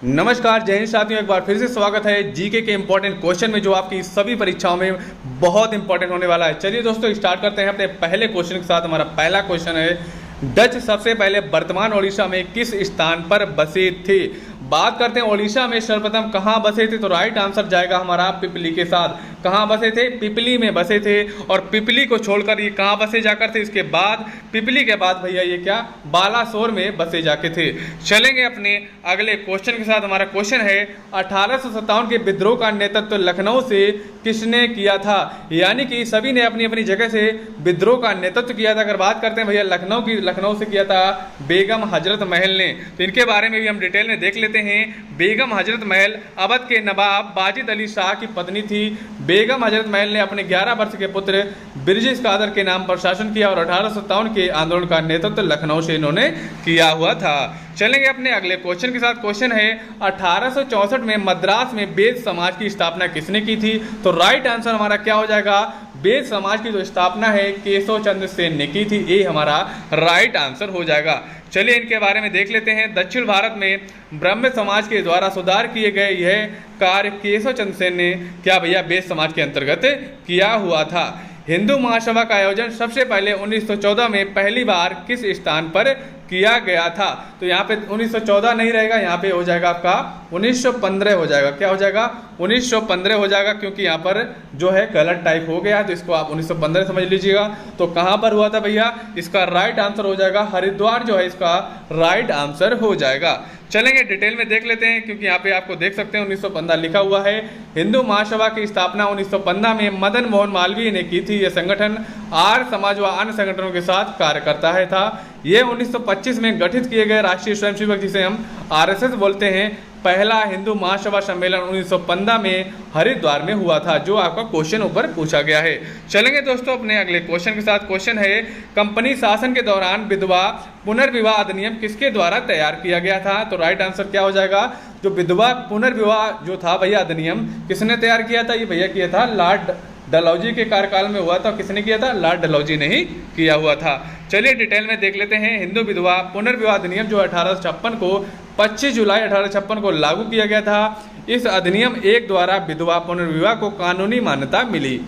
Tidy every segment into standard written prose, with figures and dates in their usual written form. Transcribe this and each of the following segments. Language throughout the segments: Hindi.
नमस्कार, जय हिंद साथियों। एक बार फिर से स्वागत है जीके के इंपॉर्टेंट क्वेश्चन में, जो आपकी सभी परीक्षाओं में बहुत इंपॉर्टेंट होने वाला है। चलिए दोस्तों, स्टार्ट करते हैं अपने पहले क्वेश्चन के साथ। हमारा पहला क्वेश्चन है, डच सबसे पहले वर्तमान ओडिशा में किस स्थान पर बसे थे? बात करते हैं ओडिशा में सर्वप्रथम कहाँ बसे थे, तो राइट आंसर जाएगा हमारा पिपली के साथ। कहाँ बसे थे? पिपली में बसे थे। और पिपली को छोड़कर ये कहाँ बसे जाकर थे? इसके बाद पिपली के बाद भैया ये क्या, बालासोर में बसे जाके थे। चलेंगे अपने अगले क्वेश्चन के साथ। हमारा क्वेश्चन है, 1857 के विद्रोह का नेतृत्व लखनऊ से किसने किया था? यानी कि सभी ने अपनी अपनी जगह से विद्रोह का नेतृत्व किया था। अगर बात करते हैं भैया लखनऊ की, लखनऊ से किया था बेगम हजरत महल ने। तो इनके बारे में भी हम डिटेल में देख लेते हैं। बेगम हजरत महल अवध के नवाब वाजिद अली शाह की पत्नी थी। बेगम हजरत महल ने अपने 11 वर्ष के पुत्र ब्रिजेश कादर के नाम पर शासन किया और 1857 के आंदोलन का नेतृत्व लखनऊ से इन्होंने किया हुआ था। चलेंगे अपने अगले क्वेश्चन के साथ। क्वेश्चन है, 1864 में मद्रास में वेद समाज की स्थापना किसने की थी? तो राइट आंसर हमारा क्या हो जाएगा? वेद समाज की जो स्थापना है केशव चंद्र सेन ने की थी। ये हमारा राइट आंसर हो जाएगा। चलिए इनके बारे में देख लेते हैं। दक्षिण भारत में ब्रह्म समाज के द्वारा सुधार किए गए यह कार्य केशव चंद्र सेन ने क्या भैया वेद समाज के अंतर्गत किया हुआ था। हिंदू महासभा का आयोजन सबसे पहले 1914 में पहली बार किस स्थान पर किया गया था? तो यहाँ पे 1914 नहीं रहेगा, यहाँ पे हो जाएगा आपका 1915 हो जाएगा। क्या हो जाएगा? 1915 हो जाएगा, क्योंकि यहाँ पर जो है गलत टाइप हो गया है, तो इसको आप 1915 समझ लीजिएगा। तो कहाँ पर हुआ था भैया? इसका राइट आंसर हो जाएगा हरिद्वार, जो है इसका राइट आंसर हो जाएगा। चलेंगे डिटेल में देख लेते हैं, क्योंकि यहाँ पे आपको देख सकते हैं 1915 लिखा हुआ है। हिंदू महासभा की स्थापना 1915 में मदन मोहन मालवीय ने की थी। यह संगठन आर्य समाज व अन्य संगठनों के साथ कार्य करता है था। यह 1925 में गठित किए गए राष्ट्रीय स्वयंसेवक, जिसे हम आरएसएस बोलते हैं, पहला हिंदू महासभा सम्मेलन 1915 में हरिद्वार में हुआ था, जो आपका क्वेश्चन ऊपर पूछा गया है। चलेंगे दोस्तों अपने अगले क्वेश्चन के साथ। क्वेश्चन है, कंपनी शासन के दौरान विधवा पुनर्विवाह अधिनियम किसके द्वारा तैयार किया गया था? तो राइट आंसर क्या हो जाएगा? जो विधवा पुनर्विवाह जो था भैया अधिनियम, किसने तैयार किया था? ये भैया किया था लॉर्ड डलहौजी के कार्यकाल में हुआ था। किसने किया था? लॉर्ड डलहौजी ने ही किया हुआ था। चलिए डिटेल में देख लेते हैं। हिंदू विधवा पुनर्विवाह अधिनियम जो 1856 को 25 जुलाई 1856 को लागू किया गया था। इस अधिनियम एक द्वारा विधवा पुनर्विवाह को कानूनी मान्यता मिली।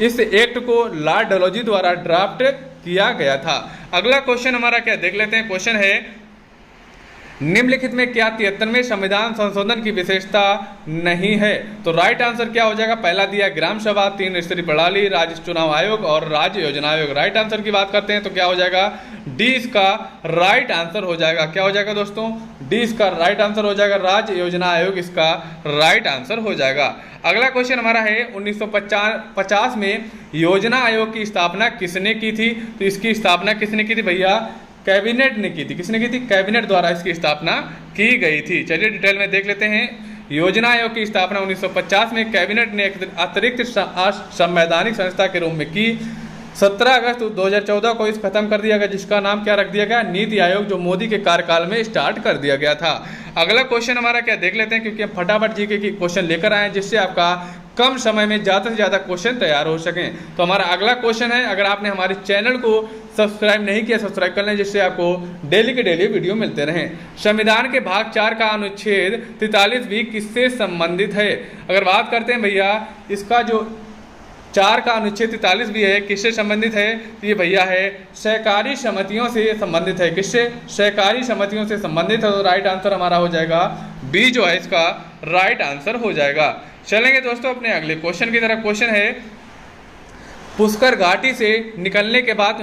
इस एक्ट को लॉर्ड डलहौजी द्वारा ड्राफ्ट किया गया था। अगला क्वेश्चन हमारा क्या देख लेते हैं। क्वेश्चन है, निम्नलिखित में क्या 73वें संविधान संशोधन की विशेषता नहीं है? तो राइट आंसर क्या हो जाएगा? पहला दिया ग्राम सभा, 3 स्तरीय प्रणाली, राज्य चुनाव आयोग और राज्य योजना आयोग। राइट आंसर की बात करते हैं तो क्या हो जाएगा? डी इसका राइट आंसर हो जाएगा। क्या हो जाएगा दोस्तों? डी इसका राइट आंसर हो जाएगा। राज्य योजना आयोग इसका राइट आंसर हो जाएगा। अगला क्वेश्चन हमारा है, 1950 में योजना आयोग की स्थापना किसने की थी? तो इसकी स्थापना किसने की थी भैया? कैबिनेट ने की थी। किसने की थी? कैबिनेट द्वारा इसकी स्थापना की गई थी। चलिए डिटेल में देख लेते हैं। योजना आयोग की स्थापना 1950 में कैबिनेट ने अतिरिक्त संवैधानिक संस्था के रूप में की। 17 अगस्त 2014 को इस खत्म कर दिया गया, जिसका नाम क्या रख दिया गया? नीति आयोग, जो मोदी के कार्यकाल में स्टार्ट कर दिया गया था। अगला क्वेश्चन हमारा क्या देख लेते हैं, क्योंकि हम फटाफट जीके की क्वेश्चन लेकर आए, जिससे आपका कम समय में ज़्यादा से ज़्यादा क्वेश्चन तैयार हो सकें। तो हमारा अगला क्वेश्चन है, अगर आपने हमारे चैनल को सब्सक्राइब नहीं किया, सब्सक्राइब कर लें, जिससे आपको डेली के डेली वीडियो मिलते रहें। संविधान के भाग 4 का अनुच्छेद 43 भी किससे संबंधित है? अगर बात करते हैं भैया, इसका जो 4 का अनुच्छेद 43 भी है, किससे संबंधित है? तो ये भैया है सहकारी समितियों से संबंधित है। किससे? सहकारी समितियों से संबंधित है। तो राइट आंसर हमारा हो जाएगा बी, जो है इसका राइट आंसर हो जाएगा। चलेंगे दोस्तों अपने अगले क्वेश्चन की तरफ। क्वेश्चन है, पुष्कर घाटी से निकलने के बाद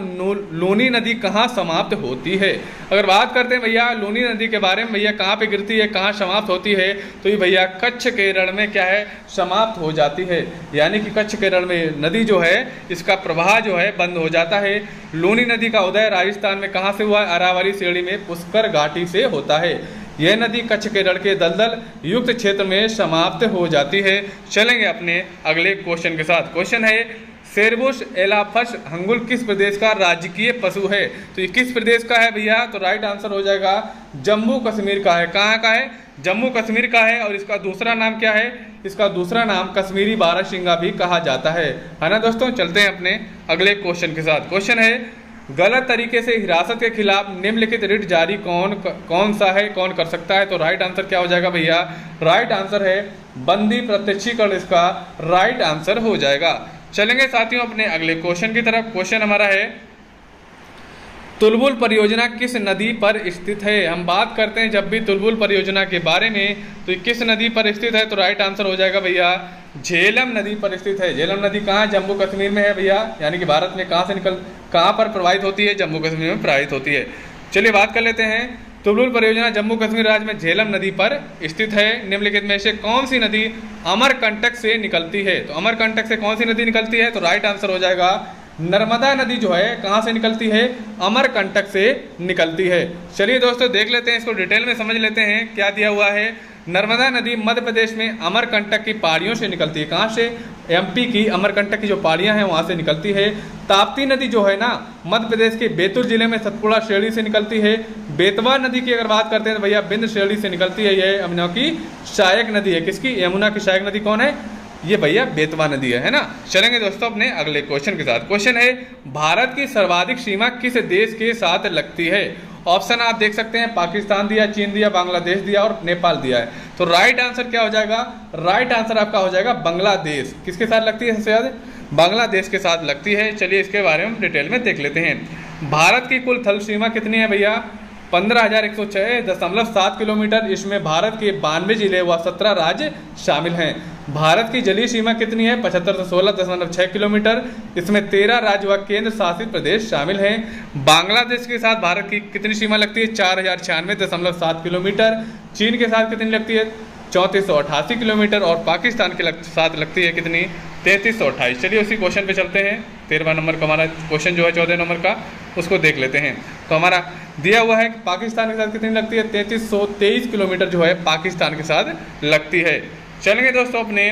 लूनी नदी कहाँ समाप्त होती है? अगर बात करते हैं भैया लूनी नदी के बारे में, भैया कहाँ पे गिरती है, कहाँ समाप्त होती है? तो ये भैया कच्छ के रण में क्या है, समाप्त हो जाती है। यानी कि कच्छ के रण में नदी जो है, इसका प्रवाह जो है बंद हो जाता है। लूनी नदी का उदय राजस्थान में कहाँ से हुआ? अरावली श्रेणी में पुष्कर घाटी से होता है। यह नदी कच्छ के रण के दलदल युक्त क्षेत्र में समाप्त हो जाती है। चलेंगे अपने अगले क्वेश्चन के साथ। क्वेश्चन है, सेरबुस एलाफस हंगुल किस प्रदेश का राजकीय पशु है? तो ये किस प्रदेश का है भैया? तो राइट आंसर हो जाएगा जम्मू कश्मीर का है। कहाँ का है? जम्मू कश्मीर का है। और इसका दूसरा नाम क्या है? इसका दूसरा नाम कश्मीरी बारहसिंगा भी कहा जाता है ना दोस्तों। चलते हैं अपने अगले क्वेश्चन के साथ। क्वेश्चन है, गलत तरीके से हिरासत के खिलाफ निम्नलिखित रिट जारी कौन सा है, कौन कर सकता है? तो राइट आंसर क्या हो जाएगा भैया? राइट आंसर है बंदी प्रत्यक्षीकरण, इसका राइट आंसर हो जाएगा। चलेंगे साथियों अपने अगले क्वेश्चन की तरफ। क्वेश्चन हमारा है तुलबुल परियोजना किस नदी पर स्थित है? हम बात करते हैं जब भी तुलबुल परियोजना के बारे में तो ये किस नदी पर स्थित है? तो राइट आंसर हो जाएगा भैया झेलम नदी पर स्थित है। झेलम नदी कहाँ है? जम्मू कश्मीर में है भैया, यानी कि भारत में कहाँ पर प्रवाहित होती है? जम्मू कश्मीर में प्रवाहित होती है। चलिए बात कर लेते हैं। तुलबुल परियोजना जम्मू कश्मीर राज्य में झेलम नदी पर स्थित है। निम्नलिखित में से कौन सी नदी अमरकंटक से निकलती है? तो अमरकंटक से कौन सी नदी निकलती है? तो राइट आंसर हो जाएगा नर्मदा नदी जो है कहाँ से निकलती है? अमरकंटक से निकलती है। चलिए दोस्तों देख लेते हैं, इसको डिटेल में समझ लेते हैं क्या दिया हुआ है। नर्मदा नदी मध्य प्रदेश में अमरकंटक की पहाड़ियों से निकलती है। कहाँ से? एमपी की अमरकंटक की जो पहाड़ियाँ हैं वहाँ से निकलती है। ताप्ती नदी जो है ना मध्य प्रदेश के बैतूल जिले में सतपुड़ा श्रेणी से निकलती है। बेतवा नदी की अगर बात करते हैं तो भैया बिंद श्रेणी से निकलती है। यह यमुना की सहायक नदी है। किसकी? यमुना की सहायक नदी कौन है? ये भैया बेतवा नदी है ना। चलेंगे दोस्तों अपने अगले क्वेश्चन के साथ। क्वेश्चन है भारत की सर्वाधिक सीमा किस देश के साथ लगती है? ऑप्शन आप देख सकते हैं, पाकिस्तान दिया, चीन दिया, बांग्लादेश दिया और नेपाल दिया है। तो राइट आंसर क्या हो जाएगा? राइट आंसर आपका हो जाएगा बांग्लादेश। किसके साथ लगती है सबसे ज्यादा? बांग्लादेश के साथ लगती है। चलिए इसके बारे में डिटेल में देख लेते हैं। भारत की कुल थल सीमा कितनी है भैया? 15,106.7 किलोमीटर। इसमें भारत के 92 जिले व 17 राज्य शामिल हैं। भारत की जलीय सीमा कितनी है? 7516.6 किलोमीटर। इसमें 13 राज्य व केंद्र शासित प्रदेश शामिल हैं। बांग्लादेश के साथ भारत की कितनी सीमा लगती है? 4096.7 किलोमीटर। चीन के साथ कितनी लगती है? 3488 किलोमीटर। और पाकिस्तान के साथ लगती है कितनी? 3328। चलिए उसी क्वेश्चन पे चलते हैं। 13वां नंबर का हमारा क्वेश्चन जो है 14 नंबर का, उसको देख लेते हैं। तो हमारा दिया हुआ है कि पाकिस्तान के साथ कितनी लगती है? 3323 किलोमीटर जो है पाकिस्तान के साथ लगती है। चलेंगे दोस्तों अपने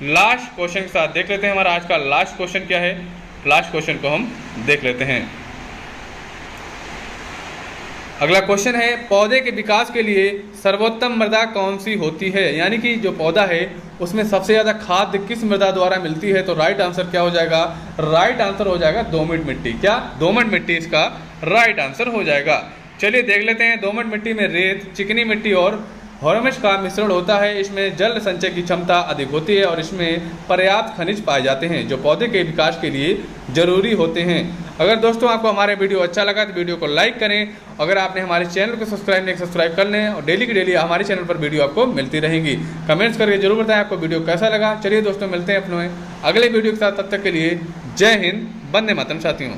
लास्ट क्वेश्चन के साथ देख लेते हैं। हमारा आज का लास्ट क्वेश्चन क्या है? लास्ट क्वेश्चन को हम देख लेते हैं। अगला क्वेश्चन है पौधे के विकास के लिए सर्वोत्तम मृदा कौन सी होती है? यानी कि जो पौधा है उसमें सबसे ज़्यादा खाद किस मृदा द्वारा मिलती है? तो राइट आंसर क्या हो जाएगा? राइट आंसर हो जाएगा दोमट मिट्टी। क्या? दोमट मिट्टी इसका राइट आंसर हो जाएगा। चलिए देख लेते हैं। दोमट मिट्टी में रेत, चिकनी मिट्टी और ह्यूमस का मिश्रण होता है। इसमें जल संचय की क्षमता अधिक होती है और इसमें पर्याप्त खनिज पाए जाते हैं जो पौधे के विकास के लिए जरूरी होते हैं। अगर दोस्तों आपको हमारे वीडियो अच्छा लगा तो वीडियो को लाइक करें। अगर आपने हमारे चैनल को सब्सक्राइब नहीं, सब्सक्राइब कर लें और डेली की डेली हमारे चैनल पर वीडियो आपको मिलती रहेंगी। कमेंट्स करके जरूर बताएं आपको वीडियो कैसा लगा। चलिए दोस्तों मिलते हैं अपने अगले वीडियो के साथ, तब तक के लिए जय हिंद, वंदे मातरम साथियों।